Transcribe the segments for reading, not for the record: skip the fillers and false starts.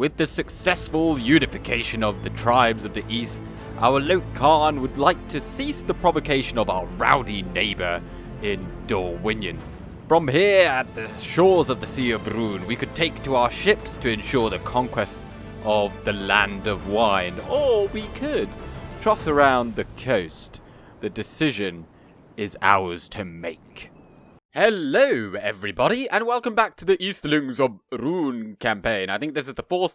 With the successful unification of the tribes of the East, our Loke Khan would like to cease the provocation of our rowdy neighbour in Dorwinion. From here, at the shores of the Sea of Rhûn, we could take to our ships to ensure the conquest of the land of wine, or we could trot around the coast. The decision is ours to make. Hello everybody, and welcome back to the Easterlings of Rhûn campaign. I think this is the fourth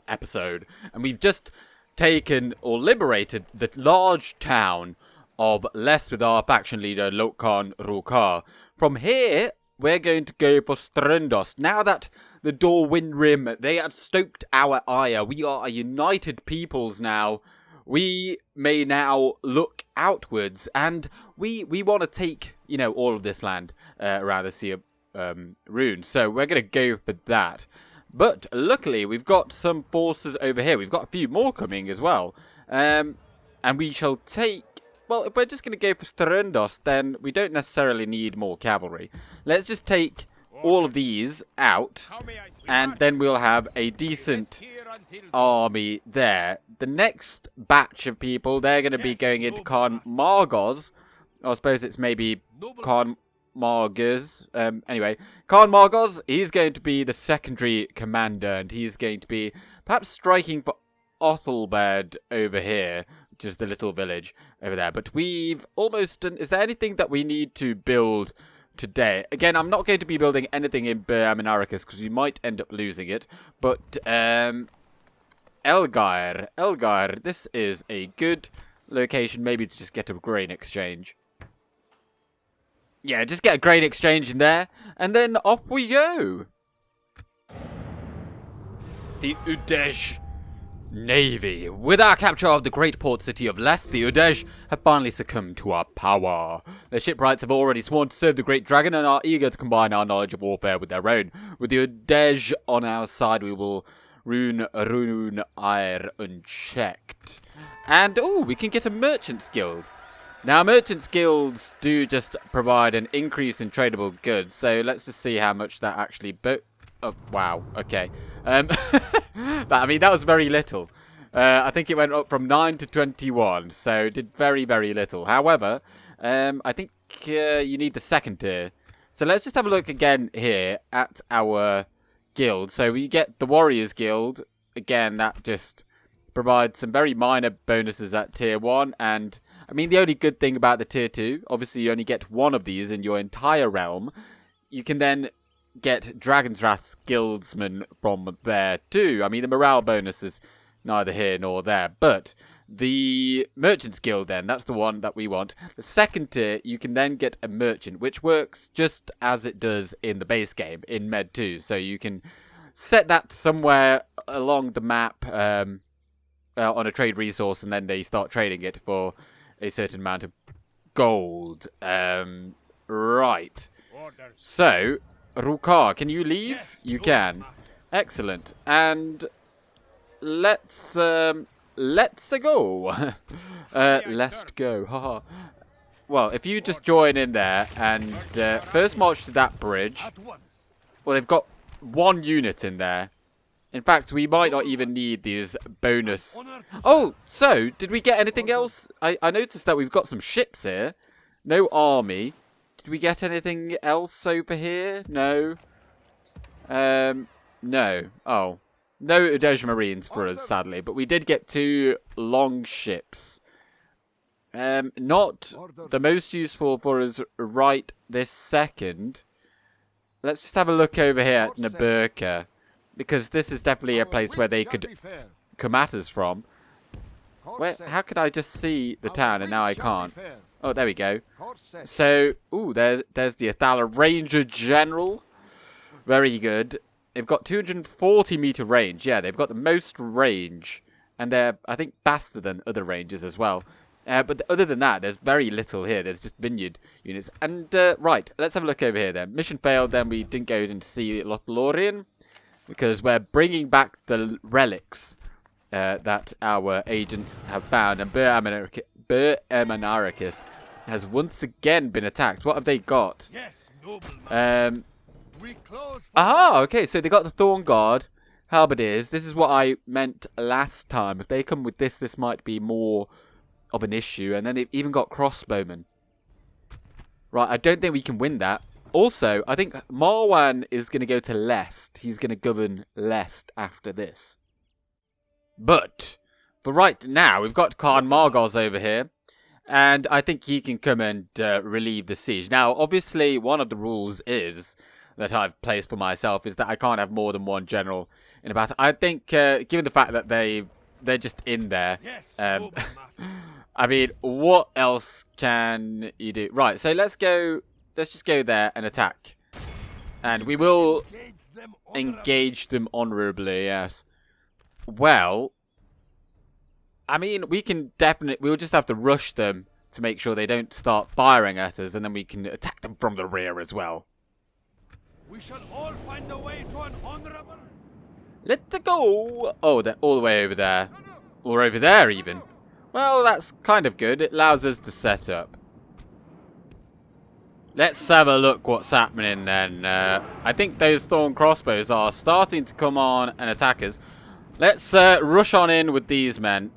episode, and we've just taken or liberated the large town of Lest with our faction leader Loke Khan. From here, we're going to go for Ströndost. Now that the Dorwinion, they have stoked our ire, we are a united peoples now. We may now look outwards, and we want to take, all of this land around the Sea of Rhûn. So we're going to go for that. But luckily, we've got some forces over here. We've got a few more coming as well. And we shall take... Well, if we're just going to go for Ströndost, then we don't necessarily need more cavalry. Let's just take all of these out, and then we'll have a decent army there. The next batch of people, they're going to be going into Khan Margos. I suppose it's maybe Khan Margos. Anyway, Khan Margos, he's going to be the secondary commander, and he's going to be perhaps striking for Othelbed over here, which is the little village over there. But we've almost done... Is there anything that we need to build today? Again, I'm not going to be building anything in Bermanaricus because we might end up losing it. But Elgir, this is a good location, maybe to just get a grain exchange. Yeah, just get a grain exchange in there, and then off we go. The Udej Navy. With our capture of the great port city of Lest, the Udej have finally succumbed to our power. Their shipwrights have already sworn to serve the great dragon and are eager to combine our knowledge of warfare with their own. With the Udej on our side, we will Rhûn unchecked. And, we can get a Merchant's Guild. Now, Merchant's Guilds do just provide an increase in tradable goods, so let's just see how much that actually... Oh, wow, okay. That was very little. I think it went up from 9 to 21, so it did very, very little. However, I think you need the second tier. So let's just have a look again here at our guild. So we get the Warriors Guild. Again, that just provides some very minor bonuses at tier 1. And, the only good thing about the tier 2, obviously you only get one of these in your entire realm. You can then get Dragon's Wrath Guildsman from there too. The morale bonus is neither here nor there. But the Merchant's Guild then, that's the one that we want. The second tier, you can then get a merchant, which works just as it does in the base game, in Med 2. So you can set that somewhere along the map on a trade resource, and then they start trading it for a certain amount of gold. Right. So, Rukar, can you leave? Yes, you can. Excellent. And let's go. Let's go. Haha. Well, if you just join in there and first march to that bridge. Well, they've got one unit in there. In fact, we might not even need these bonus. Oh, so did we get anything else? I noticed that we've got some ships here. No army. Did we get anything else over here? No. No. Oh. No Udej Marines for us, sadly. But we did get 2 long ships. Not the most useful for us right this second. Let's just have a look over here at Nebur, because this is definitely a place where they could come at us from. How could I just see the town and now I can't? Oh, there we go. So, there's the Athala Ranger General. Very good. They've got 240 meter range. Yeah, they've got the most range. And they're, I think, faster than other rangers as well. But other than that, there's very little here. There's just vineyard units. And, right, let's have a look over here then. Mission failed, then we didn't go in to see Lothlorien, because we're bringing back the relics that our agents have found. And Bermanaricus has once again been attacked. What have they got? Aha, okay, so they got the Thorn Guard halberdiers. This is what I meant last time. If they come with this, this might be more of an issue. And then they've even got crossbowmen. Right, I don't think we can win that. Also, I think Marwan is going to go to Lest. He's going to govern Lest after this. But for right now, we've got Khan Margos over here. And I think he can come and relieve the siege. Now, obviously, one of the rules is that I've placed for myself is that I can't have more than one general in a battle. I think, given the fact that they're just in there, I mean, what else can you do? Right, so let's just go there and attack. And we will engage them honourably, yes. Well, I mean, we'll just have to rush them to make sure they don't start firing at us, and then we can attack them from the rear as well. We shall all find a way to an honourable... Let's go! Oh, they're all the way over there. Or over there, even. Well, that's kind of good. It allows us to set up. Let's have a look what's happening then. I think those thorn crossbows are starting to come on and attack us. Let's rush on in with these men.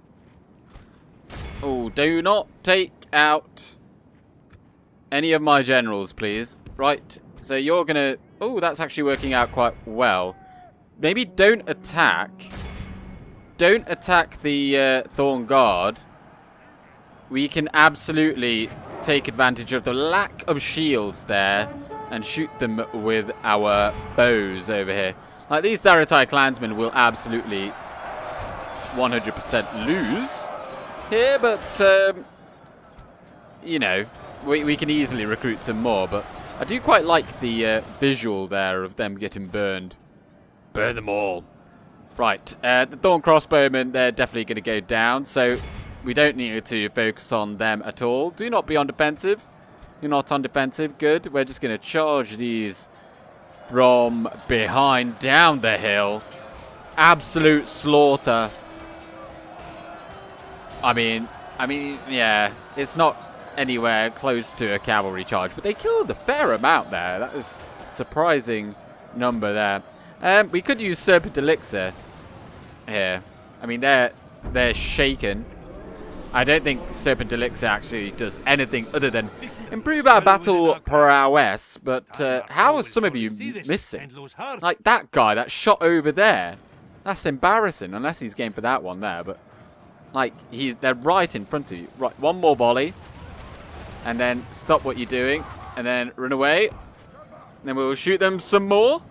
Oh, do not take out any of my generals, please. Right, so you're going to... Oh, that's actually working out quite well. Maybe don't attack. Don't attack the Thorn Guard. We can absolutely take advantage of the lack of shields there and shoot them with our bows over here. Like, these Daratai clansmen will absolutely 100% lose here, but, you know, we can easily recruit some more, but I do quite like the visual there of them getting burned. Burn them all. Right, the Thorn Crossbowmen, they're definitely going to go down, so we don't need to focus on them at all. Do not be on defensive. You're not on defensive. Good. We're just going to charge these from behind down the hill. Absolute slaughter. I mean, yeah, it's not anywhere close to a cavalry charge, but they killed a fair amount there. That is a surprising number there. We could use Serpent Elixir here. I mean, they're shaken. I don't think Serpent Elixir actually does anything other than improve our battle prowess, but how are some of you missing? Like that guy, that shot over there. That's embarrassing, unless he's game for that one there, but like they're right in front of you. Right, one more volley. And then stop what you're doing. And then run away. And then we'll shoot them some more.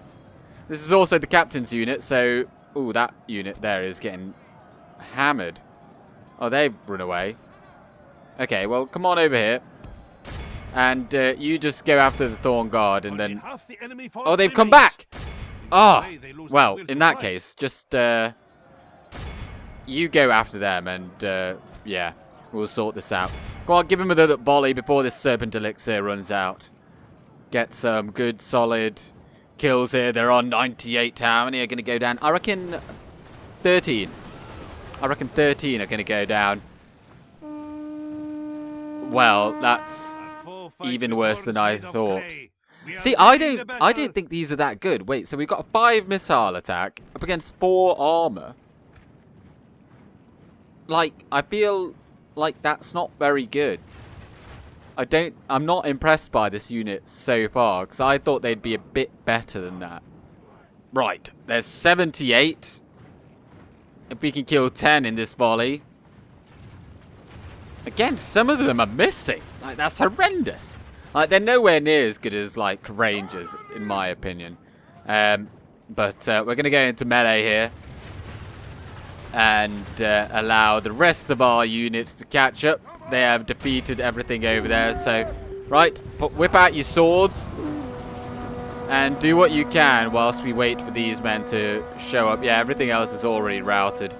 This is also the captain's unit, so... Ooh, that unit there is getting hammered. Oh, they've run away. Okay, well, come on over here. And you just go after the Thorn Guard, and then... Oh, they've come back! Ah! Oh, well, in that case, just... you go after them, and, yeah, we'll sort this out. Go on, give him a volley before this Serpent Elixir runs out. Get some good, solid kills here. They're on 98. How many are going to go down? I reckon 13. I reckon 13 are going to go down. Well, that's even worse than I thought. See, I don't think these are that good. Wait, so we've got a 5 missile attack up against 4 armor. Like, I feel like that's not very good. I'm not impressed by this unit so far, because I thought they'd be a bit better than that. Right, there's 78. If we can kill 10 in this volley. Again, some of them are missing. Like, that's horrendous. Like, they're nowhere near as good as, like, Rangers, in my opinion. But we're going to go into melee here. And allow the rest of our units to catch up. They have defeated everything over there, so... Right, whip out your swords. And do what you can whilst we wait for these men to show up. Yeah, everything else is already routed.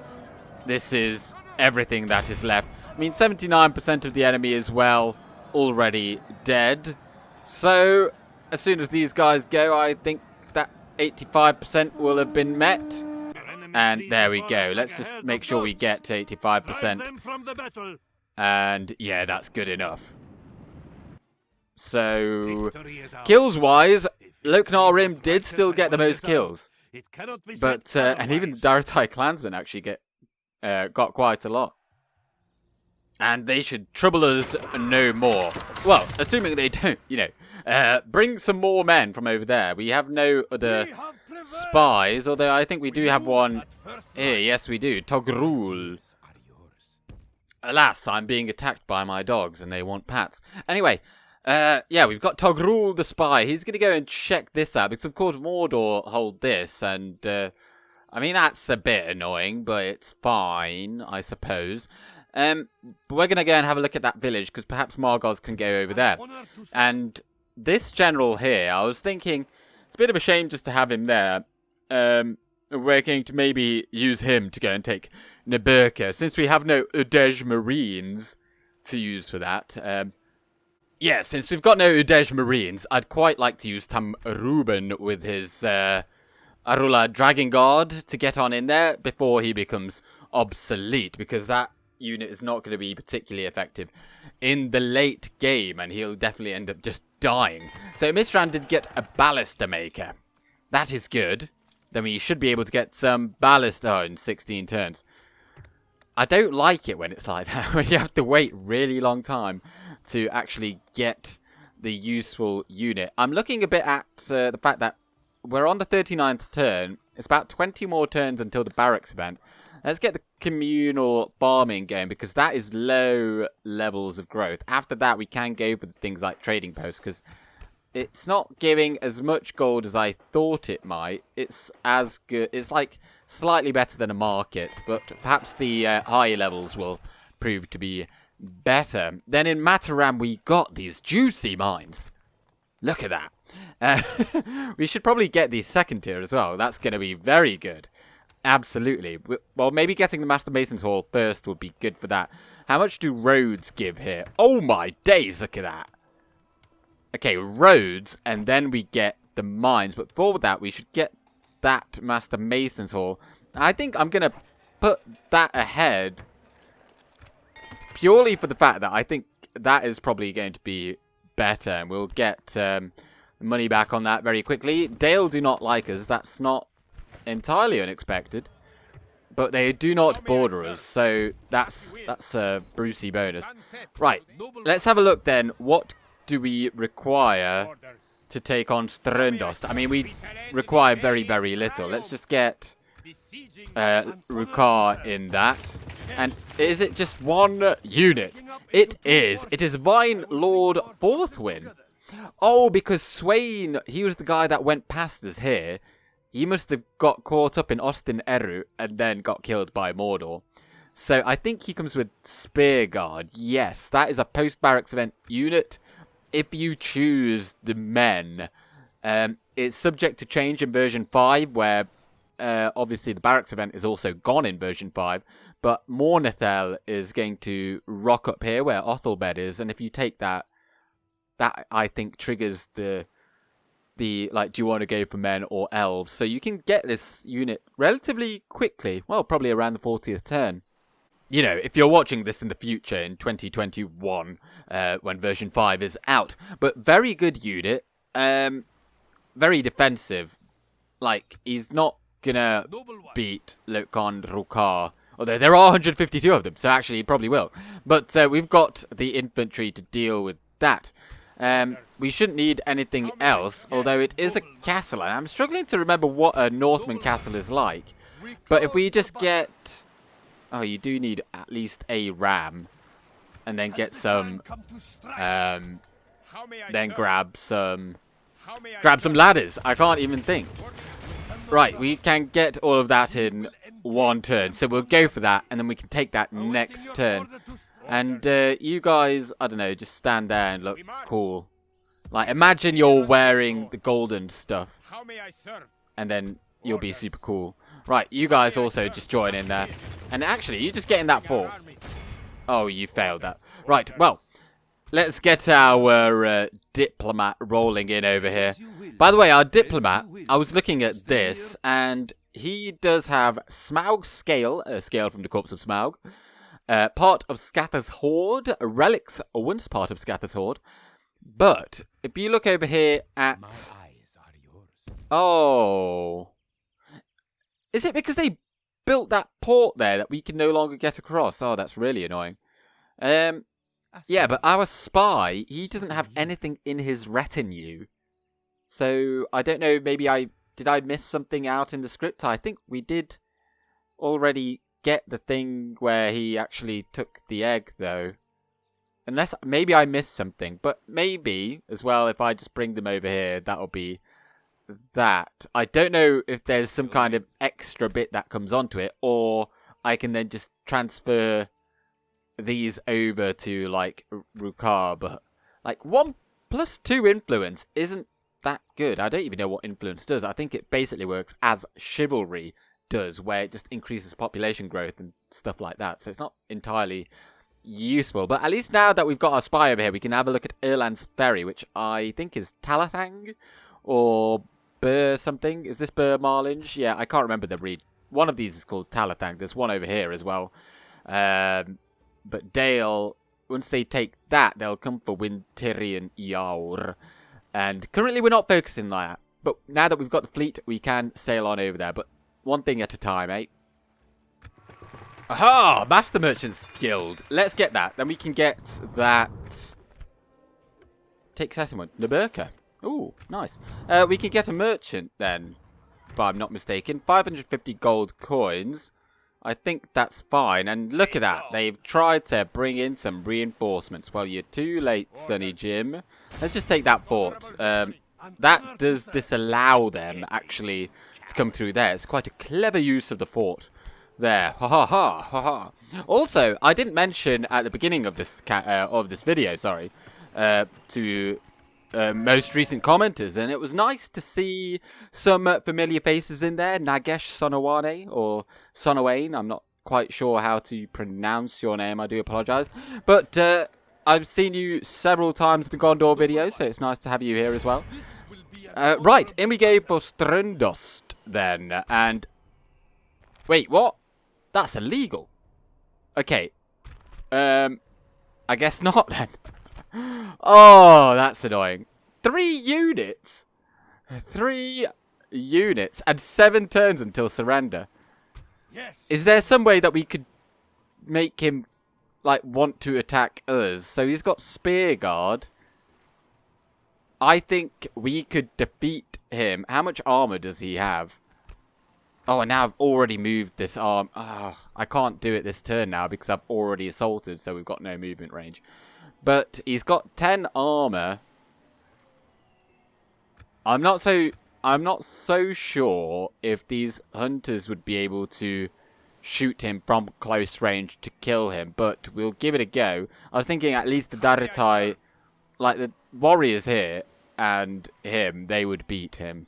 This is everything that is left. I mean, 79% of the enemy is, well, already dead. So, as soon as these guys go, I think that 85% will have been met. And there we go. Let's just make sure we get to 85%. And yeah, that's good enough. So, kills-wise, Loke Khan did still get the most kills. It cannot be But said and even the otherwise. Daratai clansmen actually got quite a lot. And they should trouble us no more. Well, assuming they don't, bring some more men from over there. We have no other We have prevailed. spies, although I think we do have moved one at first here. light. Yes, we do. Togrul. Alas, I'm being attacked by my dogs and they want pats. Anyway, yeah, we've got Togrul the spy. He's going to go and check this out because, of course, Mordor hold this. And, I mean, that's a bit annoying, but it's fine, I suppose. But we're going to go and have a look at that village because perhaps Margos can go over there. And this general here, I was thinking, it's a bit of a shame just to have him there. We're going to maybe use him to go and take Nebur, since we have no Udej Marines to use for that. Yeah, since we've got no Udej Marines, I'd quite like to use Tam Ruben with his Arula Dragon Guard to get on in there before he becomes obsolete, because that unit is not going to be particularly effective in the late game, and he'll definitely end up just dying. So Mistran did get a Ballista Maker. That is good. Then we should be able to get some Ballista in 16 turns. I don't like it when it's like that, when you have to wait really long time to actually get the useful unit. I'm looking a bit at the fact that we're on the 39th turn. It's about 20 more turns until the barracks event. Let's get the communal farming going, because that is low levels of growth. After that, we can go for things like trading posts, because it's not giving as much gold as I thought it might. It's as good. It's like slightly better than a market, but perhaps the higher levels will prove to be better. Then in Mataram, we got these juicy mines. Look at that. We should probably get the second tier as well. That's going to be very good. Absolutely. Well, maybe getting the Master Mason's Hall first would be good for that. How much do roads give here? Oh my days, look at that. Okay, roads, and then we get the mines. But before that, we should get that Master Mason's Hall. I think I'm going to put that ahead purely for the fact that I think that is probably going to be better. And we'll get money back on that very quickly. Dale do not like us. That's not entirely unexpected. But they do not border us, so that's a Brucey bonus. Right, let's have a look then. What do we require to take on Ströndost? I mean, we require very, very little. Let's just get Rukar in that. And is it just one unit? It is. It is Vine Lord Forthwin. Oh, because Swain, he was the guy that went past us here. He must have got caught up in Austin Eru and then got killed by Mordor. So I think he comes with Spear Guard. Yes, that is a post-barracks event unit. If you choose the men, it's subject to change in version 5, where obviously the barracks event is also gone in version 5. But Mornithel is going to rock up here where Othelbed is, and if you take that, that I think triggers the like, do you want to go for men or elves? So you can get this unit relatively quickly. Well, probably around the 40th turn. You know, if you're watching this in the future in 2021, when version 5 is out. But very good unit. Very defensive. Like, he's not gonna beat Loke Khan Rukar. Although there are 152 of them, so actually he probably will. But we've got the infantry to deal with that. We shouldn't need anything else, although it is a castle, and I'm struggling to remember what a Northman castle is like. But if we just get... Oh, you do need at least a ram, and then get some... then grab some ladders. I can't even think. Right, we can get all of that in one turn, so we'll go for that, and then we can take that next turn. And you guys, I don't know, just stand there and look cool. Like, imagine you're wearing the golden stuff. And then you'll be super cool. Right, you guys also just join in there. And actually, you just get in that fort. Oh, you failed that. Right, well, let's get our diplomat rolling in over here. By the way, our diplomat, I was looking at this, and he does have Smaug's scale, a scale from the corpse of Smaug. Part of Scatter's Horde, relics once part of Scatter's Horde. But if you look over here at... Oh, Is it because they built that port there that we can no longer get across? Oh, that's really annoying. Yeah, but our spy, he doesn't have anything in his retinue. So, I don't know, maybe did I miss something out in the script? I think we did already get the thing where he actually took the egg, though. Unless, maybe I missed something. But maybe, as well, if I just bring them over here, that'll be that. I don't know if there's some kind of extra bit that comes onto it, or I can then just transfer these over to, like, Rukar. But, like, 1+2 influence isn't that good. I don't even know what influence does. I think it basically works as chivalry does, where it just increases population growth and stuff like that. So it's not entirely useful. But at least now that we've got our spy over here, we can have a look at Erland's ferry, which I think is Talathang or Burr something. Is this Burr Marlinge? Yeah, I can't remember the read. One of these is called Talathang. There's one over here as well. But Dale, once they take that, they'll come for Wintirian Iaur. And currently we're not focusing on that. But now that we've got the fleet, we can sail on over there. But one thing at a time, eh? Aha! Master Merchants Guild. Let's get that. Then we can get that. Take settlement. Neburka. Ooh, nice. We can get a merchant then. If I'm not mistaken. 550 gold coins. I think that's fine. And look at that. They've tried to bring in some reinforcements. Well, you're too late, Sonny Jim. Let's just take that fort. That does disallow them, actually, to come through there. It's quite a clever use of the fort there. Ha ha ha ha ha. Also, I didn't mention at the beginning of this video, sorry, to most recent commenters, and it was nice to see some familiar faces in there. Nagesh Sonawane or Sonawane. I'm not quite sure how to pronounce your name. I do apologise, but I've seen you several times in the Gondor video, so it's nice to have you here as well. Right, in we go for Ströndost then, and wait, what? That's illegal. Okay, I guess not then. Oh, that's annoying. 3 units? 3 units and 7 turns until surrender. Yes. Is there some way that we could make him, like, want to attack us? So he's got Spear Guard. I think we could defeat him. How much armor does he have? Oh, and now I've already moved this arm. I can't do it this turn now because I've already assaulted, so we've got no movement range. But he's got 10 armor. I'm not so sure if these hunters would be able to shoot him from close range to kill him, but we'll give it a go. I was thinking at least the Daratai, like the warriors here and him, they would beat him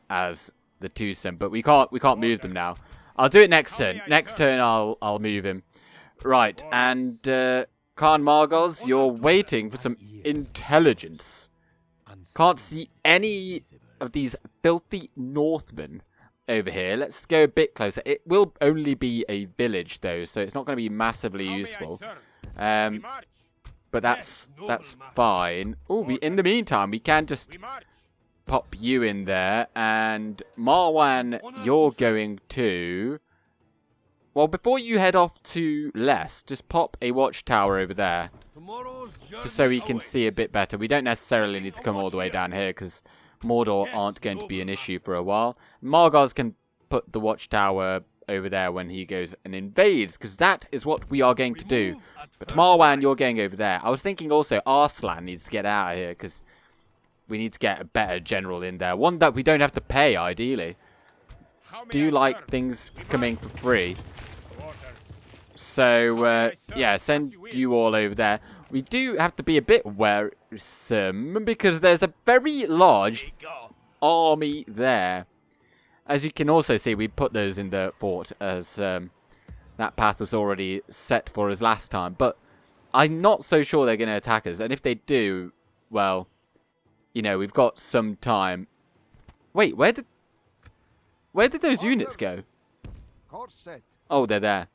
as the twosome, but we can't move them now. I'll do it next turn. Next turn I'll move him. Right, and Khan Margos, you're waiting for some intelligence. Can't see any of these filthy Northmen over here. Let's go a bit closer. It will only be a village though, so it's not going to be massively useful. But that's fine. Oh, in the meantime, we can just pop you in there, and Marwan, you're going to. Well, before you head off to Les, just pop a watchtower over there. Just so we can see a bit better. We don't necessarily need to come all the way down here, because Mordor aren't going to be an issue for a while. Margos can put the watchtower over there when he goes and invades, because that is what we are going to do. But Marwan, you're going over there. I was thinking also Arslan needs to get out of here, because we need to get a better general in there. One that we don't have to pay, ideally. Do you like things coming for free? So, yeah, send you all over there. We do have to be a bit wearisome, because there's a very large army there. As you can also see, we put those in the fort, as that path was already set for us last time. But I'm not so sure they're going to attack us. And if they do, well, you know, we've got some time. Wait, where did those units go? Oh, they're there.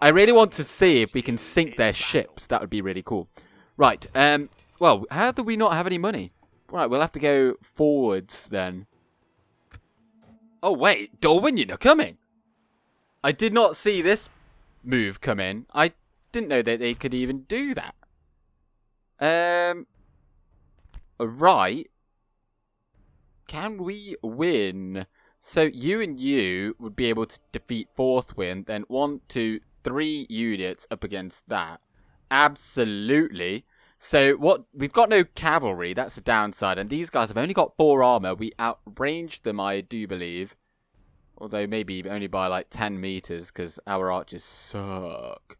I really want to see if we can sink their ships. That would be really cool. Right, well, how do we not have any money? Right, we'll have to go forwards then. Oh, wait. Dorwinion are coming. I did not see this move come in. I didn't know that they could even do that. Right. Can we win? So you and you would be able to defeat Fourth Wind, then 1, 2, 3 units up against that. Absolutely. So what? We've got no cavalry. That's the downside. And these guys have only got 4 armor. We outranged them, I do believe. Although maybe only by like 10 meters, because our archers suck.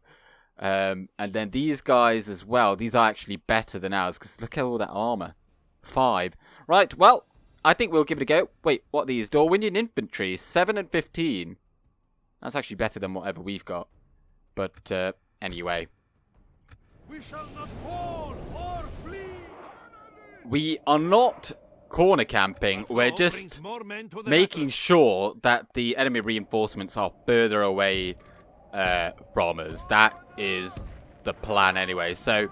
And then these guys as well. These are actually better than ours, because look at all that armor. 5. Right, well, I think we'll give it a go. Wait, what are these? Dorwinion infantry, 7 and 15. That's actually better than whatever we've got. But, anyway. We shall not fall or flee. We are not corner camping. We're just making sure that the enemy reinforcements are further away from us. That is the plan anyway. So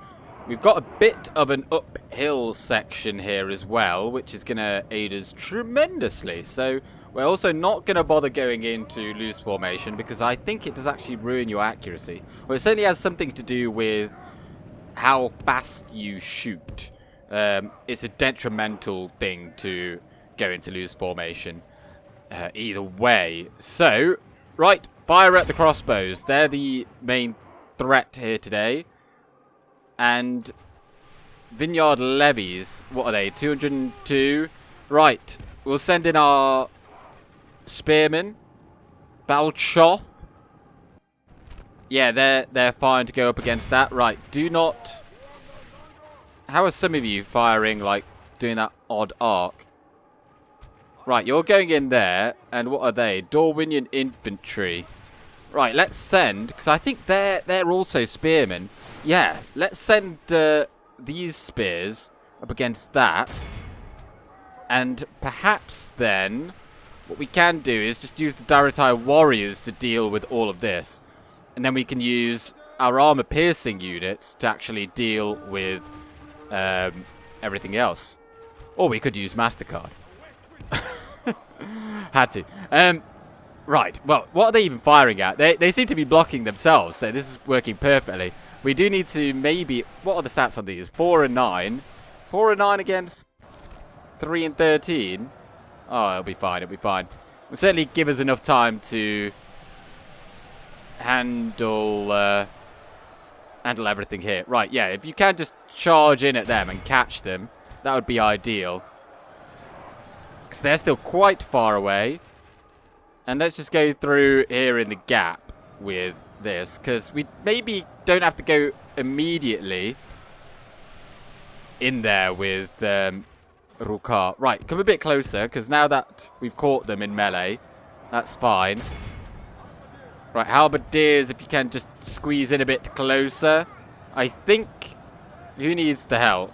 we've got a bit of an uphill section here as well, which is going to aid us tremendously. So we're also not going to bother going into loose formation, because I think it does actually ruin your accuracy. Well, it certainly has something to do with how fast you shoot. It's a detrimental thing to go into loose formation. Either way. So, right, fire at the crossbows. They're the main threat here today. And Vineyard levies, what are they? 202. Right, we'll send in our spearmen. Balchoth. Yeah, they're fine to go up against that. Right, do not... How are some of you firing, like, doing that odd arc? Right, you're going in there, and what are they? Dorwinion infantry. Right, let's send, because I think they're also spearmen. Yeah, let's send these spears up against that. And perhaps then, what we can do is just use the Daretai warriors to deal with all of this. And then we can use our armor-piercing units to actually deal with everything else. Or we could use MasterCard. Had to. Right, well, what are they even firing at? They seem to be blocking themselves, so this is working perfectly. We do need to maybe... What are the stats on these? 4 and 9. 4 and 9 against 3 and 13. Oh, it'll be fine, it'll be fine. Will certainly give us enough time to handle everything here. Right, yeah, if you can just charge in at them and catch them, that would be ideal. Because they're still quite far away. And let's just go through here in the gap with this, because we maybe don't have to go immediately in there with Rukar. Right, come a bit closer, because now that we've caught them in melee, that's fine. Right, halberdiers, if you can just squeeze in a bit closer. I think... Who needs the help?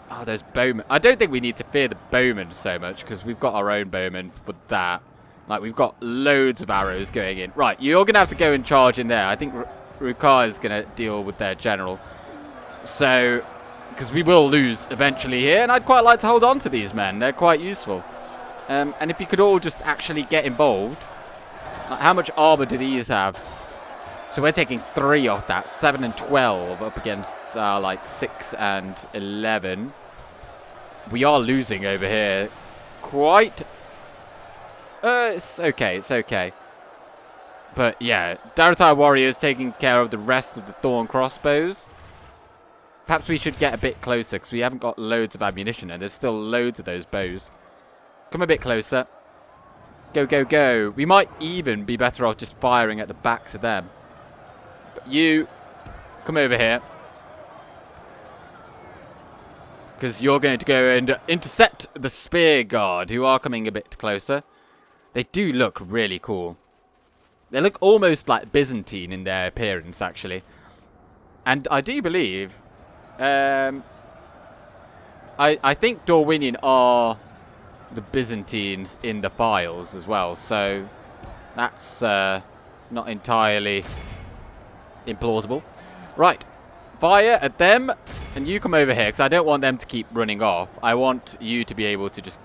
Oh, there's bowmen. I don't think we need to fear the bowmen so much, because we've got our own bowmen for that. Like, we've got loads of arrows going in. Right, you're going to have to go and charge in there. I think Rukar is going to deal with their general. So, because we will lose eventually here, and I'd quite like to hold on to these men. They're quite useful. And if you could all just actually get involved. Like, how much armor do these have? So we're taking 3 off that. 7 and 12 up against, like, 6 and 11. We are losing over here quite... it's okay, it's okay. But, yeah, Daretai warriors taking care of the rest of the Thorn crossbows. Perhaps we should get a bit closer, because we haven't got loads of ammunition, and there's still loads of those bows. Come a bit closer. Go, go, go. We might even be better off just firing at the backs of them. But you, come over here. Because you're going to go and intercept the spear guard, who are coming a bit closer. They do look really cool. They look almost like Byzantine in their appearance, actually. And I do believe... I think Dorwinion are the Byzantines in the files as well. So that's not entirely implausible. Right. Fire at them. And you come over here, because I don't want them to keep running off. I want you to be able to just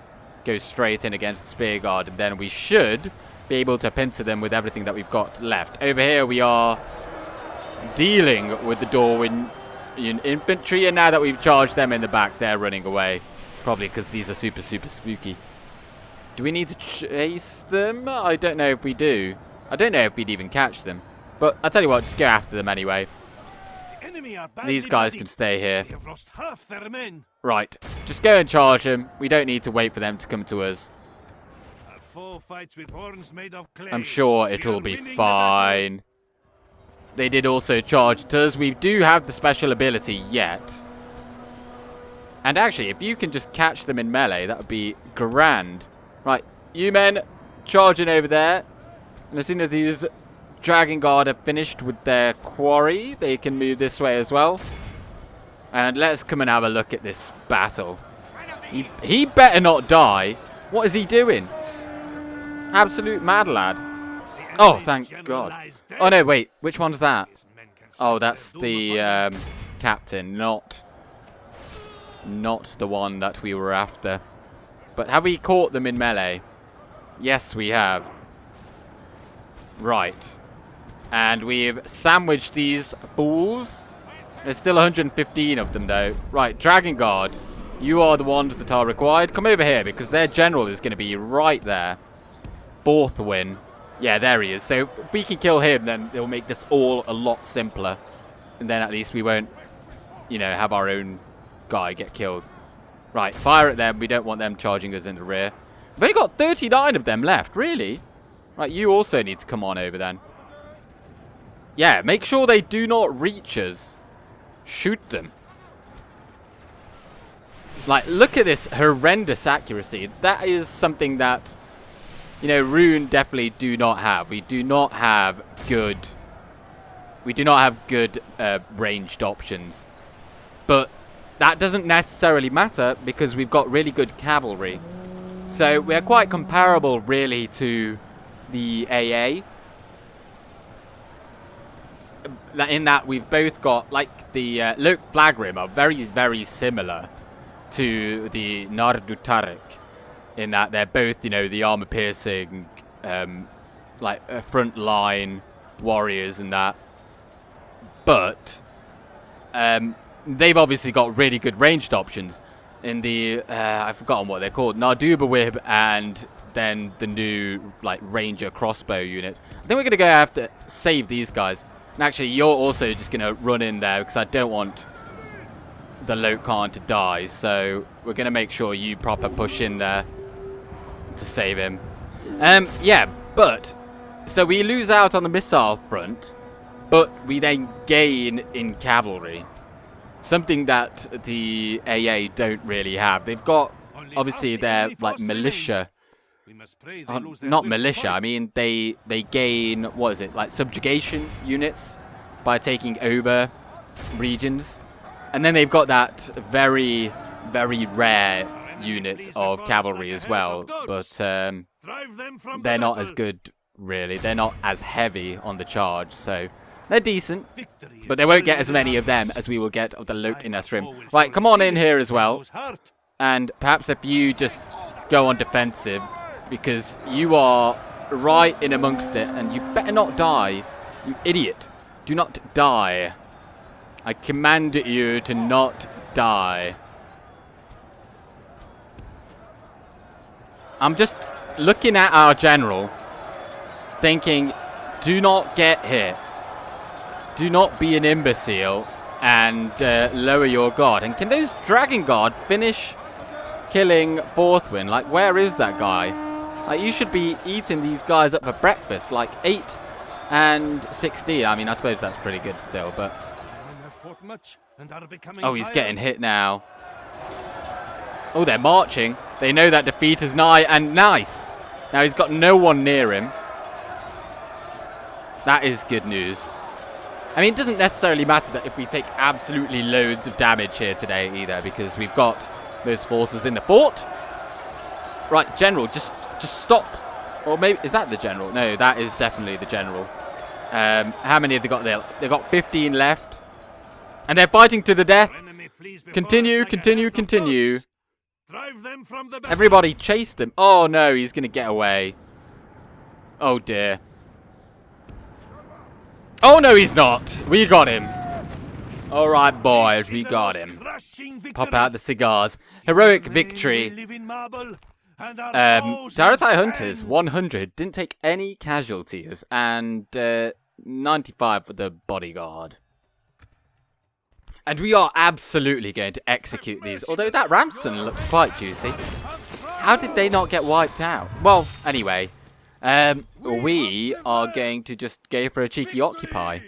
go straight in against the spear guard, and then we should be able to pincer them with everything that we've got left. Over here we are dealing with the Dorwinion infantry, and now that we've charged them in the back, they're running away. Probably because these are super spooky. Do we need to chase them? I don't know if we do. I don't know if we'd even catch them. But I'll tell you what, just go after them anyway. These guys can stay here. They have lost half their men. Right, just go and charge them. We don't need to wait for them to come to us. Our foe fights with horns made of clay. I'm sure We it'll are be winning the fine. They did also charge at us. We do have the special ability yet. And actually, if you can just catch them in melee, that would be grand. Right, you men, charging over there. And as soon as these Dragon Guard are finished with their quarry, they can move this way as well. And let's come and have a look at this battle. He better not die. What is he doing? Absolute mad lad. Oh, thank God. Oh, no, wait. Which one's that? Oh, that's the captain, not the one that we were after. But have we caught them in melee? Yes, we have. Right. And we've sandwiched these fools. There's still 115 of them, though. Right, Dragon Guard. You are the ones that are required. Come over here, because their general is going to be right there. Borthwyn. Yeah, there he is. So if we can kill him, then it'll make this all a lot simpler. And then at least we won't, you know, have our own guy get killed. Right, fire at them. We don't want them charging us in the rear. We've only got 39 of them left, really? Right, you also need to come on over then. Yeah, make sure they do not reach us. Shoot them. Like, look at this horrendous accuracy. That is something that, you know, Rhûn definitely do not have. We do not have good ranged options. But that doesn't necessarily matter because we've got really good cavalry. So we're quite comparable really to the AA. In that we've both got, like, the Loke Flagrim are very similar to the Nardutarek. In that they're both, you know, the armor-piercing, like, front-line warriors and that. But they've obviously got really good ranged options. In the, I've forgotten what they're called, Narduberwib, and then the new, like, Ranger crossbow unit. I think we're going to go after save these guys. And actually, you're also just going to run in there because I don't want the Loke Khan to die. So we're going to make sure you proper push in there to save him. Yeah, but so we lose out on the missile front, but we then gain in cavalry. Something that the AA don't really have. They've got, obviously, their, like, militia. Not militia, I mean, they gain, what is it, like, subjugation units by taking over regions. And then they've got that very rare unit of cavalry as well. But they're not as good, really. They're not as heavy on the charge, so they're decent, but they won't get as many of them as we will get of the Loke in Esrim. Right, come on in here as well. And perhaps if you just go on defensive, because you are right in amongst it, and you better not die, you idiot. Do not die. I command you to not die. I'm just looking at our general, thinking, do not get hit. Do not be an imbecile and lower your guard. And can those Dragon Guard finish killing Borthwyn? Like, where is that guy? Like, you should be eating these guys up for breakfast. Like, 8 and 16. I mean, I suppose that's pretty good still, but... Oh, he's getting hit now. Oh, they're marching. They know that defeat is nigh, and nice. Now he's got no one near him. That is good news. I mean, it doesn't necessarily matter that if we take absolutely loads of damage here today either, because we've got those forces in the fort. Right, General, just stop. Or maybe, is that the General? No, that is definitely the General. How many have they got there? They've got 15 left. And they're fighting to the death. Continue. Drive them from the Everybody chase them. Oh no, he's going to get away. Oh dear. Oh no, he's not. We got him. Alright boys, we got him. Pop out the cigars. Heroic victory. Taratai Hunters, 100. Didn't take any casualties. And 95 for the bodyguard. And we are absolutely going to execute these. Although that Ramson looks quite juicy. How did they not get wiped out? Well, anyway. We are going to just go for a cheeky occupy.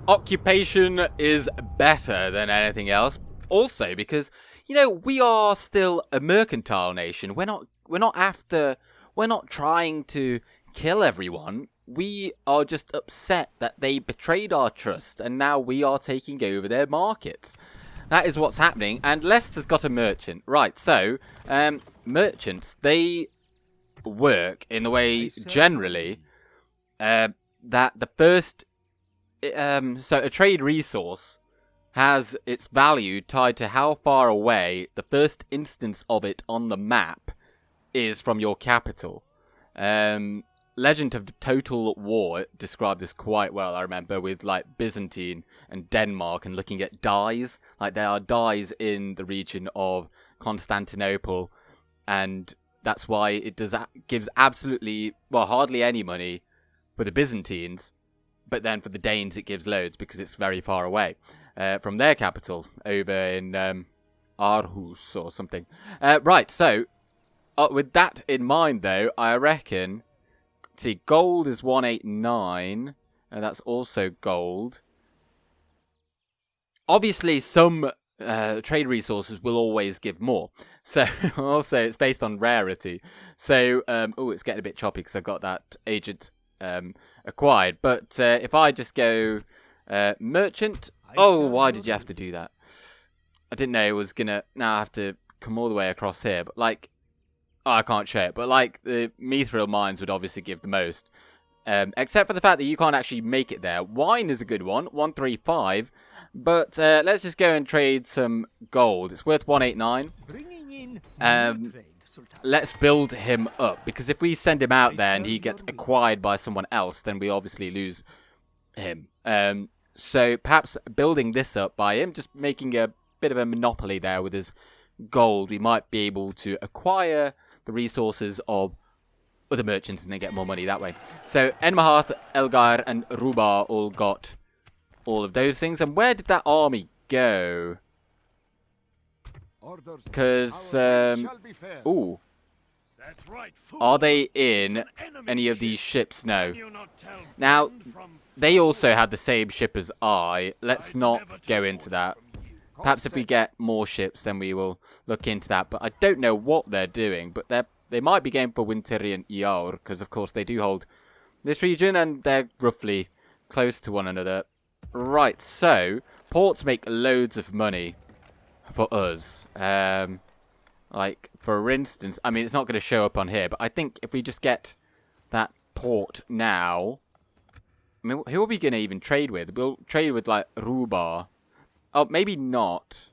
Occupation is better than anything else. Also because, you know, we are still a mercantile nation. We're not trying to kill everyone. We are just upset that they betrayed our trust and now we are taking over their markets. That is what's happening. And Leicester's got a merchant. Right, so, merchants, they work in the way, generally, that the first... so a trade resource has its value tied to how far away the first instance of it on the map is from your capital. Legend of the Total War described this quite well, I remember, with like Byzantine and Denmark and looking at dies. Like there are dies in the region of Constantinople, and that's why it gives absolutely, well, hardly any money for the Byzantines, but then for the Danes it gives loads because it's very far away from their capital over in Aarhus or something. Right, so with that in mind though, I reckon... See, gold is 189, and that's also gold. Obviously, some trade resources will always give more. So, also, it's based on rarity. So, oh, it's getting a bit choppy because I've got that agent acquired. But if I just go merchant... Oh, why did you have to do that? I didn't know it was going to... Now I have to come all the way across here. But, like... Oh, I can't show it, but like the mithril mines would obviously give the most. Except for the fact that you can't actually make it there. Wine is a good one, 135. But let's just go and trade some gold. It's worth 189. Let's build him up, because if we send him out there and he gets acquired by someone else, then we obviously lose him. So perhaps building this up by him, just making a bit of a monopoly there with his gold, we might be able to acquire the resources of other merchants and then get more money that way. So Enmaharth, Elgar and Rubar all got all of those things. And where did that army go? Because, ooh. Are they in any of these ships? No. Now, they also had the same ship as I. Let's not go into that. Perhaps if we get more ships, then we will look into that. But I don't know what they're doing. But they might be going for Winterian Yaur, because of course they do hold this region, and they're roughly close to one another. Right, so ports make loads of money for us. Like, for instance, I mean, it's not going to show up on here, but I think if we just get that port now... I mean, who are we going to even trade with? We'll trade with, like, Rubar. Oh, maybe not.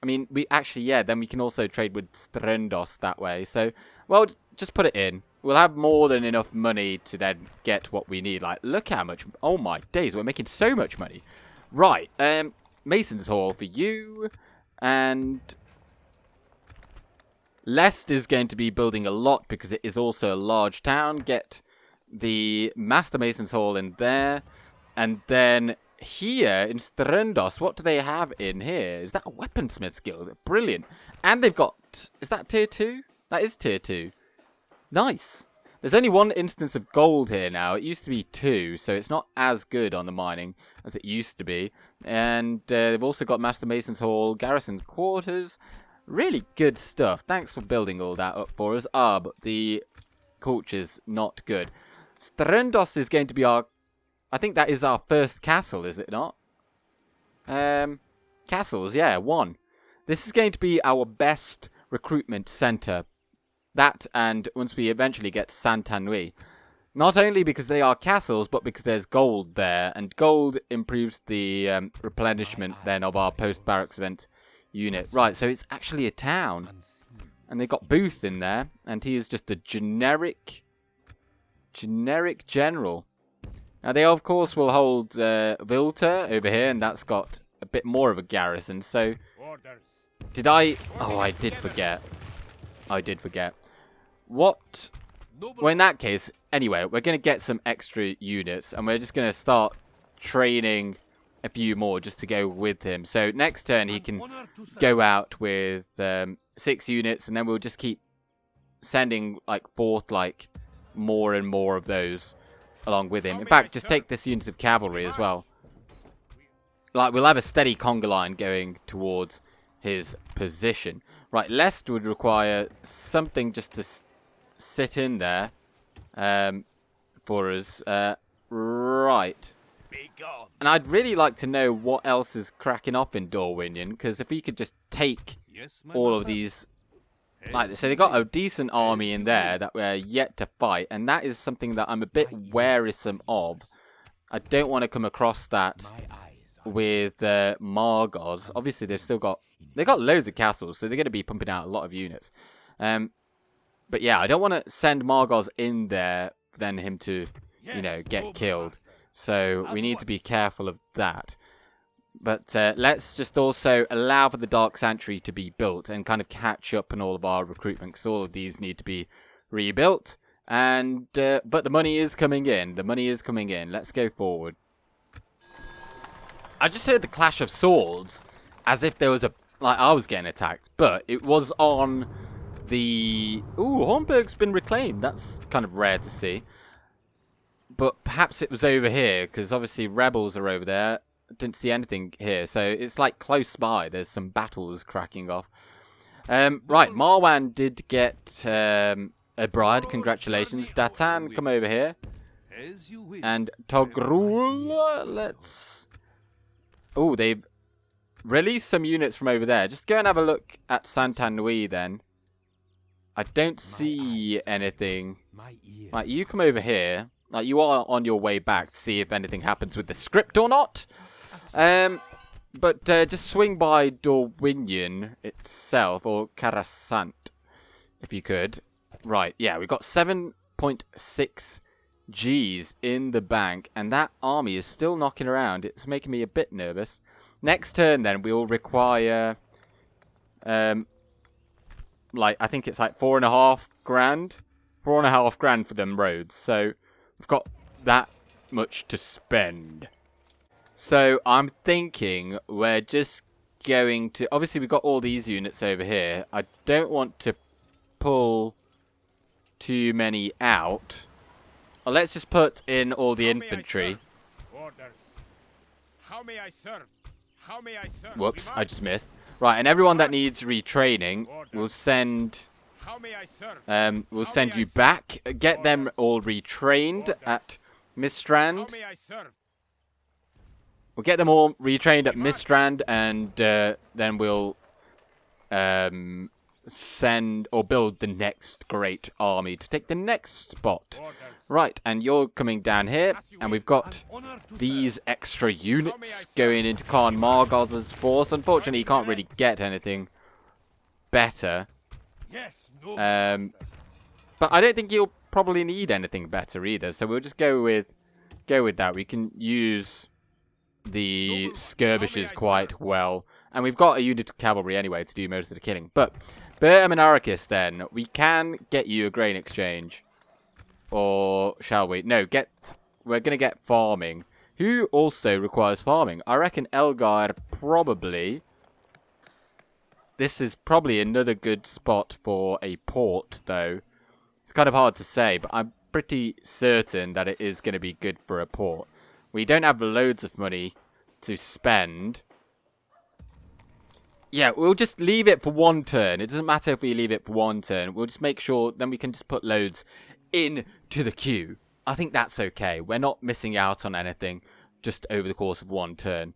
I mean, we actually, yeah, then we can also trade with Ströndost that way. So, well, just put it in. We'll have more than enough money to then get what we need. Like, look how much... Oh, my days, we're making so much money. Right, Mason's Hall for you. And... Leicester is going to be building a lot because it is also a large town. Get the Master Mason's Hall in there. And then... Here, in Ströndost, what do they have in here? Is that a weaponsmith guild? Brilliant. And they've got... Is that tier 2? That is tier 2. Nice. There's only one instance of gold here now. It used to be 2, so it's not as good on the mining as it used to be. And they've also got Master Mason's Hall, Garrison's Quarters. Really good stuff. Thanks for building all that up for us. Ah, but the culture's not good. Ströndost is going to be our... I think that is our first castle, is it not? Castles, yeah, 1. This is going to be our best recruitment centre. That, and once we eventually get Saint-Anouilh. Not only because they are castles, but because there's gold there. And gold improves the replenishment then of our post-barracks event unit. Right, so it's actually a town. And they got Booth in there. And he is just a generic general. Now, they, of course, will hold Vilter over here. And that's got a bit more of a garrison. So, did I... Oh, I did forget. What... Well, in that case, anyway, we're going to get some extra units. And we're just going to start training a few more just to go with him. So next turn he can go out with 6 units, and then we'll just keep sending forth more and more of those along with him. In fact, just take this unit of cavalry as well. We'll have a steady conga line going towards his position. Right, Lest would require something just to sit in there for us. Right. And I'd really like to know what else is cracking up in Dorwinion, because if we could just take all of these... so they got a decent army in there that we're yet to fight, and that is something that I'm a bit wearisome of. I don't want to come across that with Margos. Obviously, they've got loads of castles, so they're going to be pumping out a lot of units. But yeah, I don't want to send Margos in there, then him to, get killed. So we need to be careful of that. But let's just also allow for the Dark Sanctuary to be built and kind of catch up on all of our recruitment, because all of these need to be rebuilt. And but the money is coming in. Let's go forward. I just heard the clash of swords as if there was I was getting attacked, but it was on the... Ooh, Hornburg's been reclaimed. That's kind of rare to see. But perhaps it was over here, because obviously rebels are over there. Didn't see anything here, so it's close by. There's some battles cracking off. Right, Marwan did get a bride. Congratulations. Datan, come over here. And Togrul, let's... Oh, they've released some units from over there. Just go and have a look at Santanui then. I don't see anything. Right, you come over here. You are on your way back to see if anything happens with the script or not. But just swing by Dorwinion itself, or Karasant, if you could. Right, yeah, we've got 7.6 Gs in the bank, and that army is still knocking around. It's making me a bit nervous. Next turn, then, we'll require, I think it's 4.5 grand. 4.5 grand for them roads, so... We've got that much to spend. So I'm thinking we're just going to... Obviously, we've got all these units over here. I don't want to pull too many out. Well, let's just put in all the infantry. How may I serve? How may I serve? Whoops, I just missed. Right, and everyone that needs retraining, we'll send... we'll send you back. Get them all retrained at Mistrand. We'll get them all retrained at Mistrand, and then we'll send or build the next great army to take the next spot. Right, and you're coming down here, and we've got these extra units going into Khan Margoz's force. Unfortunately, you can't really get anything better. But I don't think you'll probably need anything better either, so we'll just go with that. We can use the skirmishes quite well, and we've got a unit of cavalry anyway to do most of the killing. But Bertam and Arrakis, then, we can get you a grain exchange, or shall we? No, we're gonna get farming. Who also requires farming? I reckon Elgar probably. This is probably another good spot for a port, though. It's kind of hard to say, but I'm pretty certain that it is going to be good for a port. We don't have loads of money to spend. Yeah, we'll just leave it for one turn. It doesn't matter if we leave it for one turn. We'll just make sure, then we can just put loads into the queue. I think that's okay. We're not missing out on anything just over the course of one turn.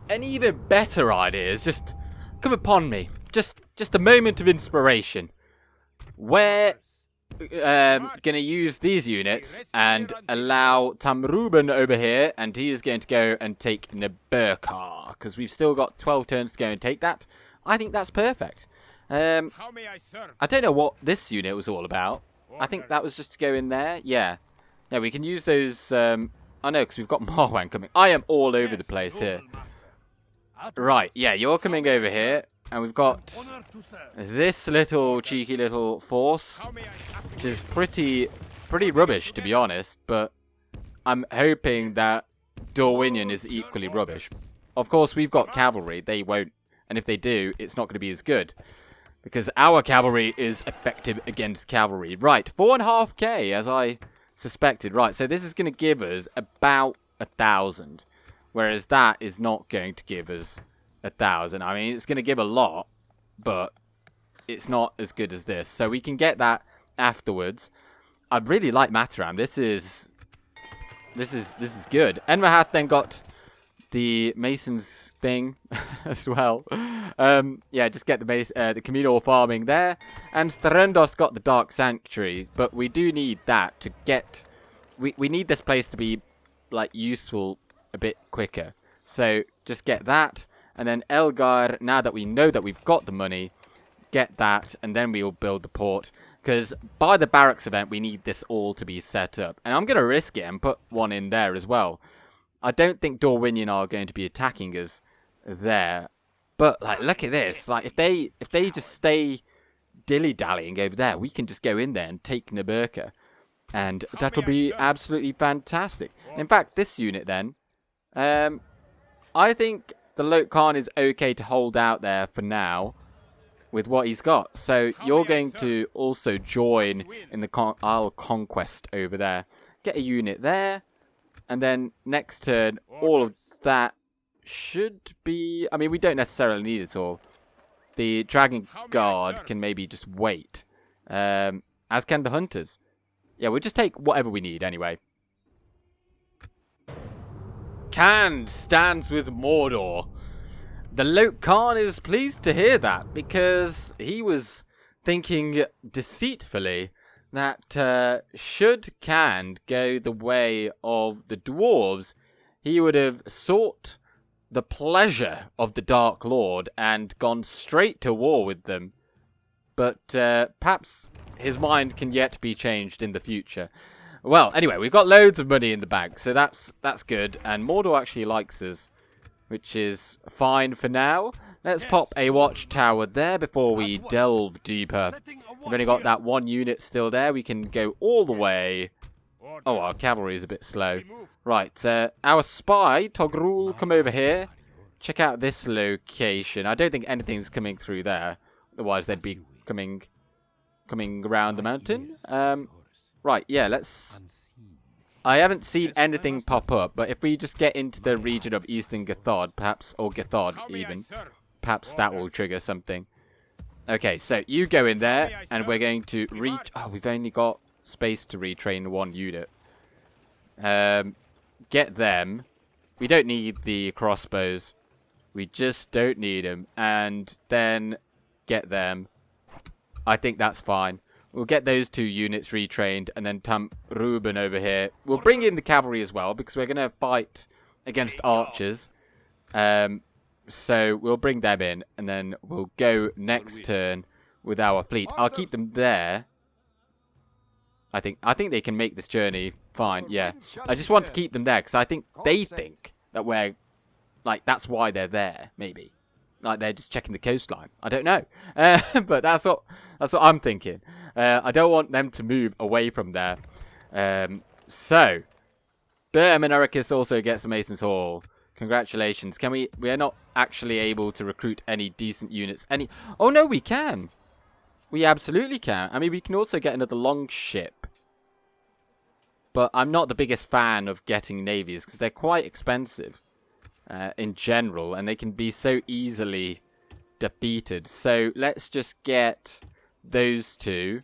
An even better idea is just come upon me. Just a moment of inspiration. Where gonna use these units and allow Tamruben over here, and he is going to go and take Nebur, because we've still got 12 turns to go and take that. I think that's perfect. How may I serve? I don't know what this unit was all about. I think that was just to go in there. Yeah. Yeah, we can use those... I know, because we've got Marwan coming. I am all over the place here. Right, yeah, you're coming over here. And we've got this little cheeky little force, which is pretty rubbish, to be honest. But I'm hoping that Dorwinion is equally rubbish. Of course, we've got cavalry. They won't. And if they do, it's not going to be as good. Because our cavalry is effective against cavalry. Right, 4.5k, as I suspected. Right, so this is going to give us about 1,000. Whereas that is not going to give us 1,000. I mean, it's going to give a lot, but it's not as good as this. So we can get that afterwards. I really like Mataram. This is good. Enrahath then got the Masons thing as well. Yeah, just get the communal farming there. And Ströndost got the Dark Sanctuary, but we do need that to get... We need this place to be, like, useful a bit quicker. So just get that. And then Elgar, now that we know that we've got the money, get that, and then we will build the port. Because by the barracks event, we need this all to be set up. And I'm going to risk it and put one in there as well. I don't think Dorwinion are going to be attacking us there. But, like, look at this. Like, if they just stay dilly-dallying over there, we can just go in there and take Nebur. And that'll be absolutely fantastic. In fact, this unit then, I think the Loke Khan is okay to hold out there for now with what he's got. So you're going to also join in the Isle Conquest over there. Get a unit there. And then next turn, all of that should be... I mean, we don't necessarily need it all. The Dragon Guard can maybe just wait. As can the Hunters. Yeah, we'll just take whatever we need anyway. Khan stands with Mordor. The Loke Khan is pleased to hear that, because he was thinking deceitfully that should Khan go the way of the dwarves, he would have sought the pleasure of the Dark Lord and gone straight to war with them. But perhaps his mind can yet be changed in the future. Well, anyway, we've got loads of money in the bank, so that's good. And Mordor actually likes us, which is fine for now. Let's pop a watchtower there before we delve deeper. We've only got that one unit still there. We can go all the way. Oh, our cavalry is a bit slow. Right, our spy, Togrul, come over here. Check out this location. I don't think anything's coming through there. Otherwise, they'd be coming around the mountain. Right, yeah, let's... I haven't seen anything pop up, but if we just get into the region of Eastern Gathod, perhaps, or Gathod even, perhaps that will trigger something. Okay, so you go in there, and we're going to oh, we've only got space to retrain one unit. Get them. We don't need the crossbows. We just don't need them. And then get them. I think that's fine. We'll get those two units retrained, and then Ruben over here. We'll bring in the cavalry as well, because we're going to fight against archers. So we'll bring them in, and then we'll go next turn with our fleet. I'll keep them there. I think they can make this journey fine, yeah. I just want to keep them there, because I think they think that we're... Like, that's why they're there, maybe. Like, they're just checking the coastline. I don't know. But that's what I'm thinking. I don't want them to move away from there. So, Bermanaricus also gets a Mason's Hall. Congratulations. We are not actually able to recruit any decent units. Oh, no, we can. We absolutely can. I mean, we can also get another longship. But I'm not the biggest fan of getting navies, because they're quite expensive. In general, and they can be so easily defeated. So let's just get those two,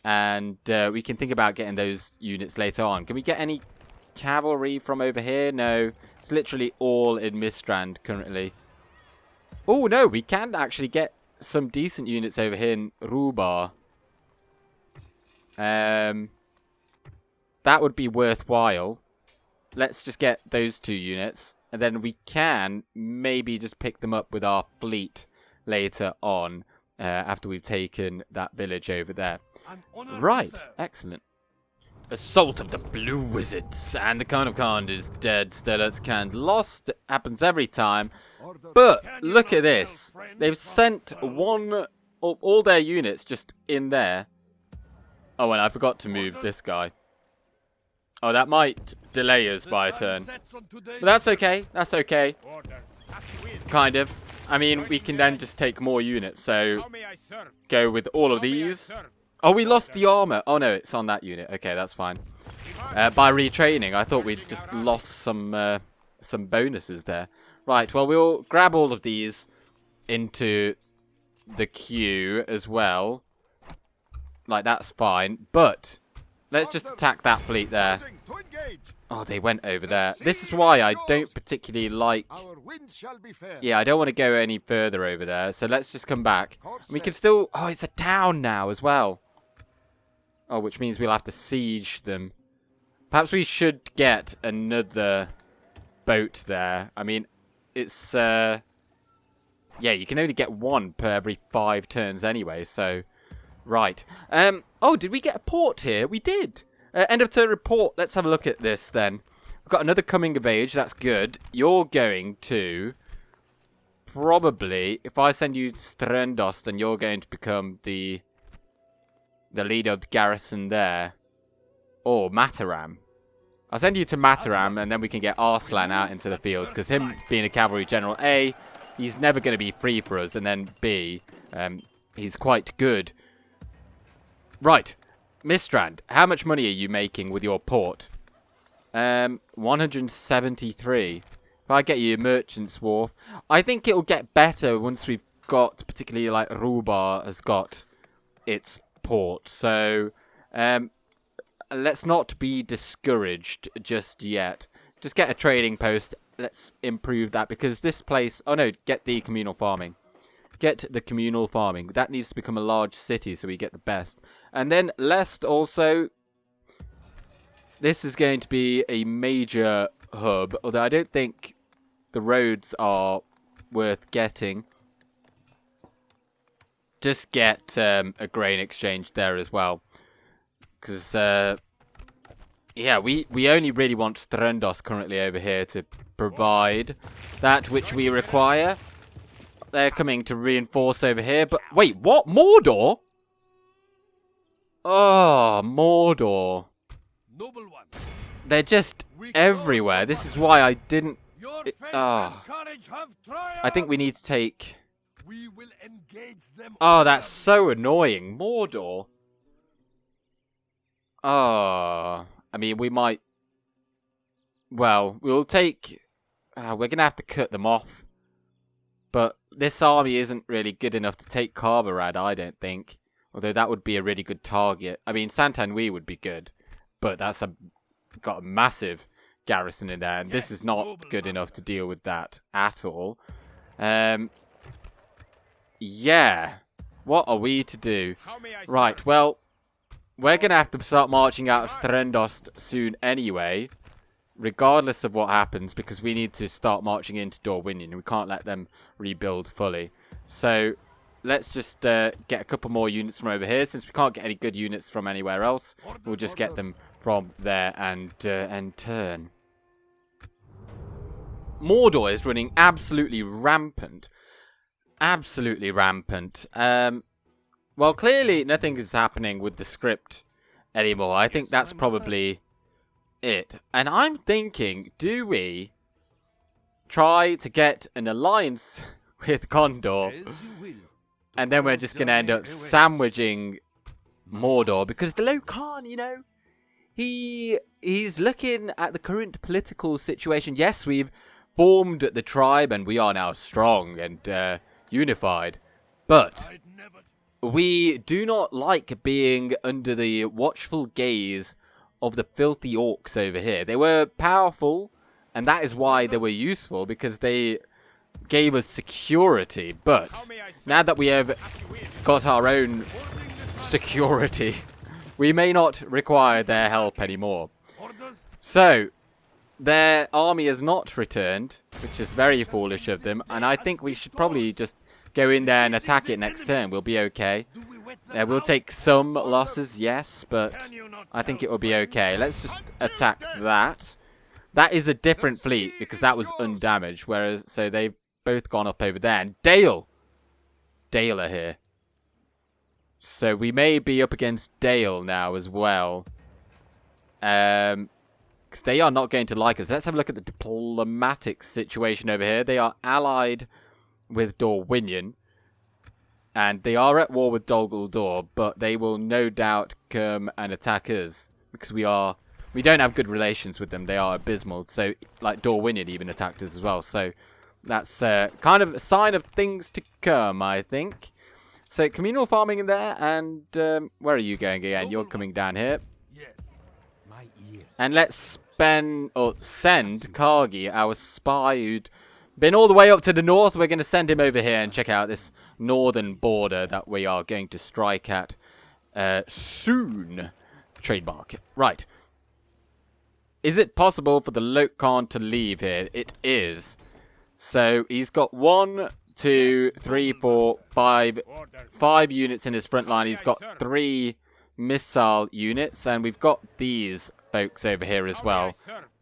and we can think about getting those units later on. Can we get any cavalry from over here? No, it's literally all in Mistrand currently. Oh no, we can actually get some decent units over here in Rubar. That would be worthwhile. Let's just get those 2 units. And then we can maybe just pick them up with our fleet later on. After we've taken that village over there. Right, excellent. Assault of the Blue Wizards. And the Khan of Khan is dead. Stellar's Khan lost. It happens every time. But look at this. They've sent one of all their units just in there. Oh, and I forgot to move this guy. Oh, that might delay us by a turn. But that's okay. That's okay. Kind of. I mean, we can then just take more units, so go with all of these. Oh, we lost the armor. Oh, no, it's on that unit. Okay, that's fine. By retraining, I thought we'd just lost some bonuses there. Right, well, we'll grab all of these into the queue as well. Like, that's fine. But let's just attack that fleet there. Oh, they went over there. This is why I don't particularly like... Yeah, I don't want to go any further over there. So let's just come back. We can still... Oh, it's a town now as well. Oh, which means we'll have to siege them. Perhaps we should get another boat there. I mean, it's... Yeah, you can only get 1 per every 5 turns anyway, so... Right. Oh, did we get a port here? We did. End of turn report. Let's have a look at this then. We've got another coming of age. That's good. You're going to... Probably, if I send you Ströndost, then you're going to become the leader of the garrison there. Or Mataram. I'll send you to Mataram, and then we can get Arslan out into the field. Because him being a cavalry general, A, he's never going to be free for us. And then B, he's quite good. Right. Mistrand, how much money are you making with your port? 173. If I get you a merchant's wharf, I think it'll get better once we've got, particularly like Rubar has got its port. So, let's not be discouraged just yet. Just get a trading post. Let's improve that because this place... Oh no, get the communal farming. Get the communal farming. That needs to become a large city so we get the best. And then Lest also. This is going to be a major hub. Although I don't think the roads are worth getting. Just get a grain exchange there as well. Because, yeah, we only really want Ströndost currently over here to provide that which we require. They're coming to reinforce over here, but wait, what? Mordor? Oh, Mordor. Noble one. They're just everywhere. This is why I didn't... I think we need to take... We will engage them. Oh, that's so annoying. Mordor. Oh, I mean, we might... Well, we'll take... we're going to have to cut them off. But this army isn't really good enough to take Carbarad, I don't think. Although that would be a really good target. I mean, Santanui would be good. But that's got a massive garrison in there. And this is not good enough to deal with that at all. Yeah. What are we to do? Right, well, we're going to have to start marching out of Ströndost soon anyway. Regardless of what happens, because we need to start marching into Dorwinion. We can't let them rebuild fully. So, let's just get a couple more units from over here. Since we can't get any good units from anywhere else, we'll just get them from there and turn. Mordor is running absolutely rampant. Absolutely rampant. Well, clearly nothing is happening with the script anymore. I think that's probably... it. And I'm thinking, do we try to get an alliance with Gondor? And then we're just going to end up sandwiching Mordor. Because the Loke Khan, you know, he's looking at the current political situation. Yes, we've formed the tribe and we are now strong and unified. But we do not like being under the watchful gaze of the filthy orcs over here. They were powerful, and that is why they were useful, because they gave us security. But now that we have got our own security, we may not require their help anymore. Orders. So, their army has not returned, which is very foolish of them, and I think we should probably just go in there and attack it next turn. We'll be okay. Do we wet them We'll out? take some losses, yes, but Can you not I think tell it will be friends? okay. Let's just attack that. That is a different fleet because that was undamaged, whereas so they've both gone up over there. And Dale are here, so we may be up against Dale now as well. Because they are not going to like us. Let's have a look at the diplomatic situation over here. They are allied with Dorwinion, and they are at war with Dol Guldur, but they will no doubt come and attack us because we don't have good relations with them. They are abysmal. So, like, Dorwinion even attacked us as well. So, that's kind of a sign of things to come, I think. So, communal farming in there, and where are you going again? You're coming down here. Yes. My ears. And let's send Kargi, our spy, who'd been all the way up to the north. We're going to send him over here and check out this northern border that we are going to strike at soon. Trademark. Right. Is it possible for the Loke Khan to leave here? It is. So he's got 1, 2, 3, 4, 5 units in his front line. He's got 3 missile units, and we've got these folks over here as well.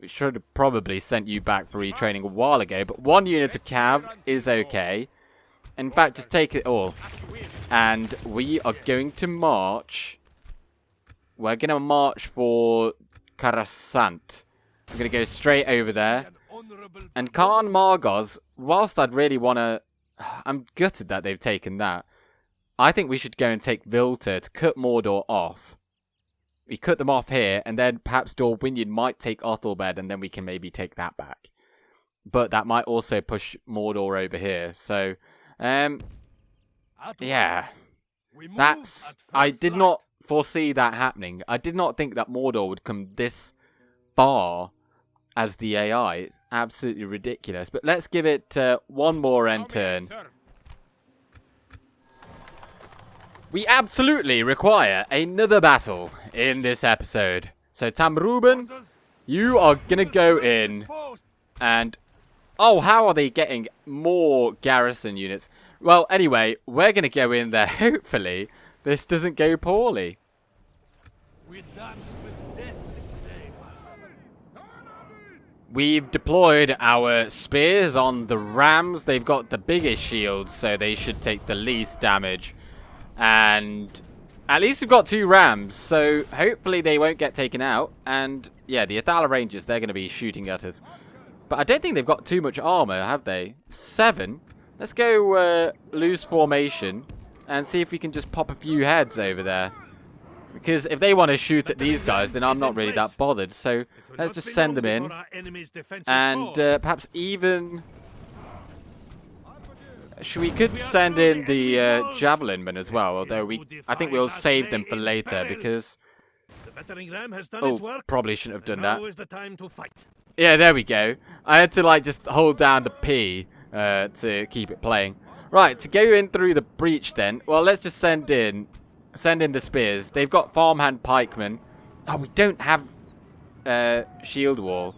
We should have probably sent you back for retraining a while ago, but 1 unit of cav is okay. In fact, just take it all. And we are going to march. We're going to march for Karasant. I'm going to go straight over there. And Khan Margos, whilst I'd really want to... I'm gutted that they've taken that. I think we should go and take Vilter to cut Mordor off. We cut them off here, and then perhaps Dorwinion might take Othelbed, and then we can maybe take that back. But that might also push Mordor over here. So, yeah. That's... I did not foresee that happening. I did not think that Mordor would come this far as the AI. It's absolutely ridiculous. But let's give it one more end turn. We absolutely require another battle in this episode. So Tamruben, you are going to go in and... Oh, how are they getting more garrison units? Well, anyway, we're going to go in there. Hopefully, this doesn't go poorly. We dance with death this day. We've deployed our spears on the rams. They've got the biggest shields, so they should take the least damage. And at least we've got 2 rams, so hopefully they won't get taken out. And yeah, the Athala Rangers, they're going to be shooting at us. But I don't think they've got too much armor, have they? 7. Let's go lose formation and see if we can just pop a few heads over there. Because if they want to shoot at these guys, then I'm not really that bothered. So let's just send them in. And perhaps even... We could send in the javelin men as well, although I think we'll save them for later because... Oh, probably shouldn't have done that. Yeah, there we go. I had to like just hold down the P to keep it playing. Right, to go in through the breach then, well, let's just send in the spears. They've got farmhand pikemen. Oh, we don't have shield wall.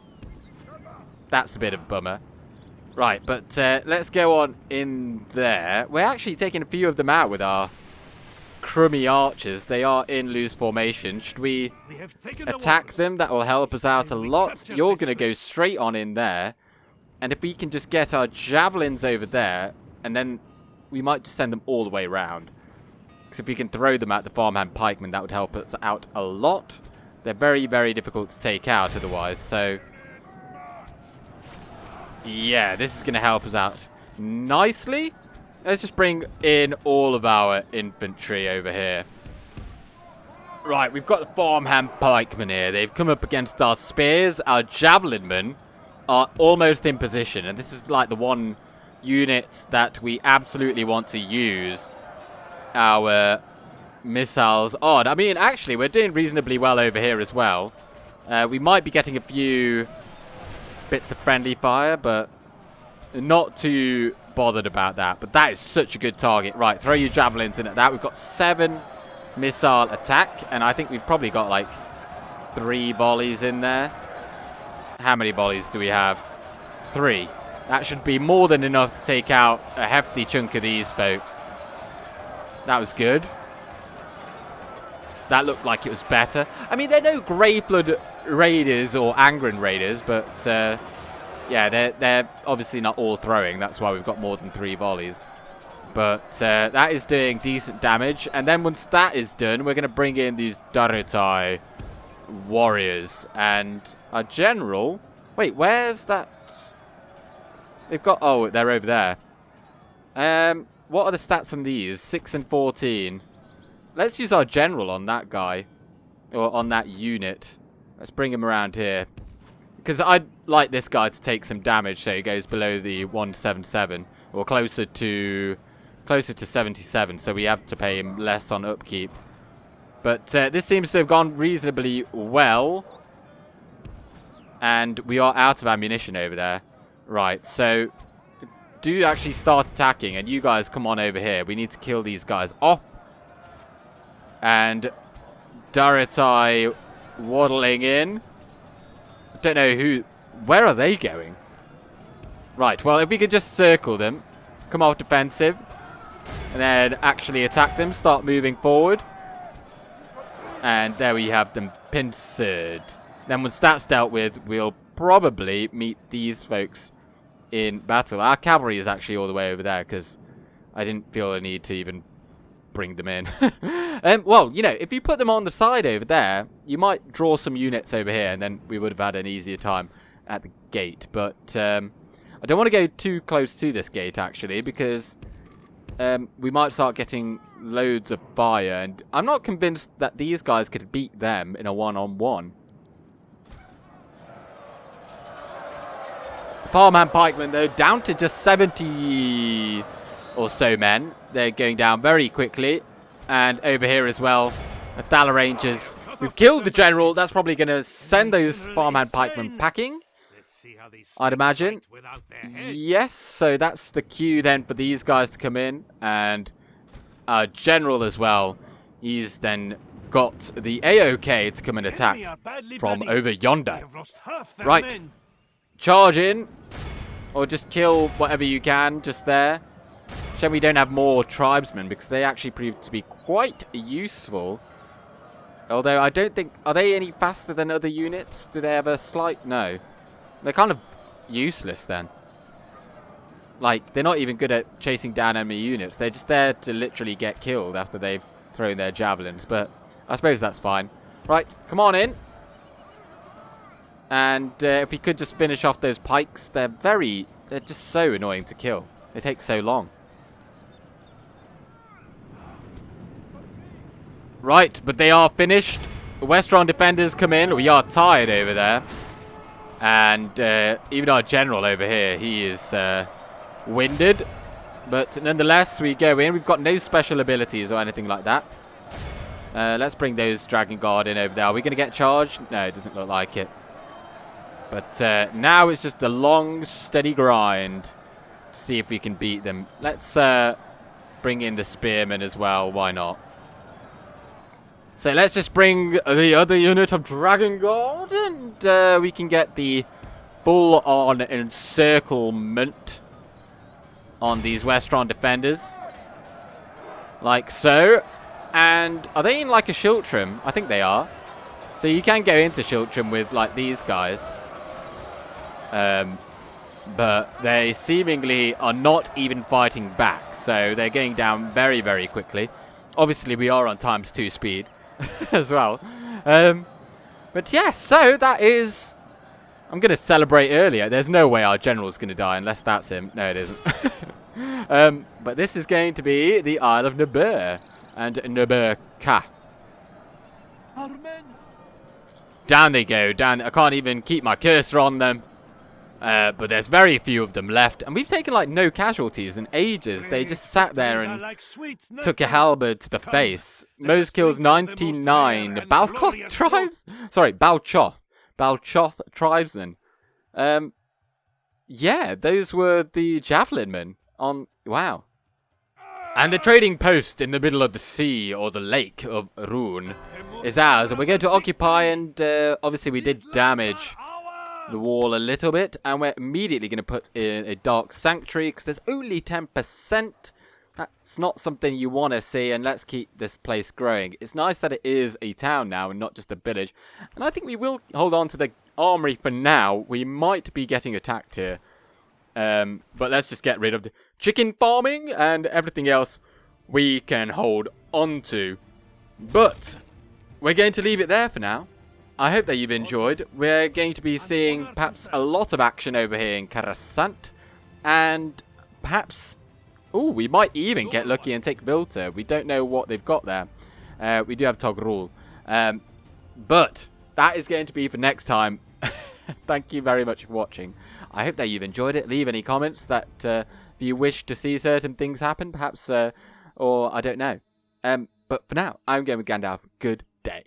That's a bit of a bummer. Right, but let's go on in there. We're actually taking a few of them out with our crummy archers. They are in loose formation. Should we attack them? That will help us out a lot. You're going to go straight on in there. And if we can just get our javelins over there, and then we might just send them all the way around. Because if we can throw them at the farmhand pikemen, that would help us out a lot. They're very, very difficult to take out otherwise, so... Yeah, this is going to help us out nicely. Let's just bring in all of our infantry over here. Right, we've got the farmhand pikemen here. They've come up against our spears. Our javelin men are almost in position. And this is like the one unit that we absolutely want to use our missiles on. I mean, actually, we're doing reasonably well over here as well. We might be getting a few... bits of friendly fire, but not too bothered about that. But that is such a good target. Right, throw your javelins in at that. We've got 7 missile attack, and I think we've probably got like 3 volleys in there. How many volleys do we have? 3. That should be more than enough to take out a hefty chunk of these folks. That was good. That looked like it was better. I mean, they're no Greyblood raiders or Angren raiders, but yeah, they're obviously not all throwing. That's why we've got more than 3 volleys. But that is doing decent damage. And then once that is done, we're going to bring in these Darutai warriors. And our general... Wait, where's that? They've got... Oh, they're over there. What are the stats on these? 6 and 14. Let's use our general on that guy. Or on that unit. Let's bring him around here. Because I'd like this guy to take some damage so he goes below the 177. Or closer to 77. So we have to pay him less on upkeep. But this seems to have gone reasonably well. And we are out of ammunition over there. Right, so do actually start attacking. And you guys come on over here. We need to kill these guys off. And Darutai waddling in. I don't know who... Where are they going? Right, well, if we could just circle them. Come off defensive. And then actually attack them. Start moving forward. And there we have them pincered. Then once that's dealt with, we'll probably meet these folks in battle. Our cavalry is actually all the way over there because I didn't feel a need to even bring them in. Well, you know, if you put them on the side over there, you might draw some units over here and then we would have had an easier time at the gate. But I don't want to go too close to this gate actually because we might start getting loads of fire and I'm not convinced that these guys could beat them in a one-on-one. Farmhand pikemen though down to just 70 or so men. They're going down very quickly. And over here as well, the Thala Rangers. We've killed the general. That's probably going to send those farmhand pikemen packing, I'd imagine. Yes, so that's the cue then for these guys to come in. And our general as well. He's then got the AOK to come and attack from over yonder. Right. Charge in. Or just kill whatever you can just there. Shame we don't have more tribesmen because they actually prove to be quite useful. Although I don't think... Are they any faster than other units? Do they have a slight... No. They're kind of useless then. Like, they're not even good at chasing down enemy units. They're just there to literally get killed after they've thrown their javelins. But I suppose that's fine. Right, come on in. And if we could just finish off those pikes. They're just so annoying to kill. They take so long. Right, but they are finished. The Westron defenders come in. We are tired over there. And even our general over here, he is winded. But nonetheless, we go in. We've got no special abilities or anything like that. Let's bring those Dragon Guard in over there. Are we going to get charged? No, it doesn't look like it. But now it's just a long, steady grind to see if we can beat them. Let's bring in the Spearmen as well. Why not? So let's just bring the other unit of Dragon Guard and we can get the full-on encirclement on these Westron defenders. Like so. And are they in like a Shiltrim? I think they are. So you can go into Shiltrim with like these guys. But they seemingly are not even fighting back. So they're going down very, very quickly. Obviously we are on ×2 speed. as well. But yeah, so that is... I'm going to celebrate earlier. There's no way our general's going to die unless that's him. No, it isn't. But this is going to be the Isle of Nebur and Nebur Ka. Down they go. Down. I can't even keep my cursor on them. But there's very few of them left. And we've taken like no casualties in ages. They just sat there and took a halberd to the face. Most kills 99 Balchoth tribes? Sorry, Balchoth. Balchoth tribesmen. Yeah, those were the javelin men on... Wow. And the trading post in the middle of the sea, or the lake of Rhûn, is ours. And we're going to occupy, and obviously we did damage the wall a little bit. And we're immediately going to put in a dark sanctuary, because there's only 10%. That's not something you want to see, and let's keep this place growing. It's nice that it is a town now, and not just a village. And I think we will hold on to the armory for now. We might be getting attacked here. But let's just get rid of the chicken farming, and everything else we can hold on to. But we're going to leave it there for now. I hope that you've enjoyed. We're going to be seeing perhaps a lot of action over here in Karasant. And perhaps... ooh, we might even get lucky and take Vilter. We don't know what they've got there. We do have Togrul. But that is going to be for next time. Thank you very much for watching. I hope that you've enjoyed it. Leave any comments that if you wish to see certain things happen, perhaps, or I don't know. But for now, I'm going with Gandalf. Good day.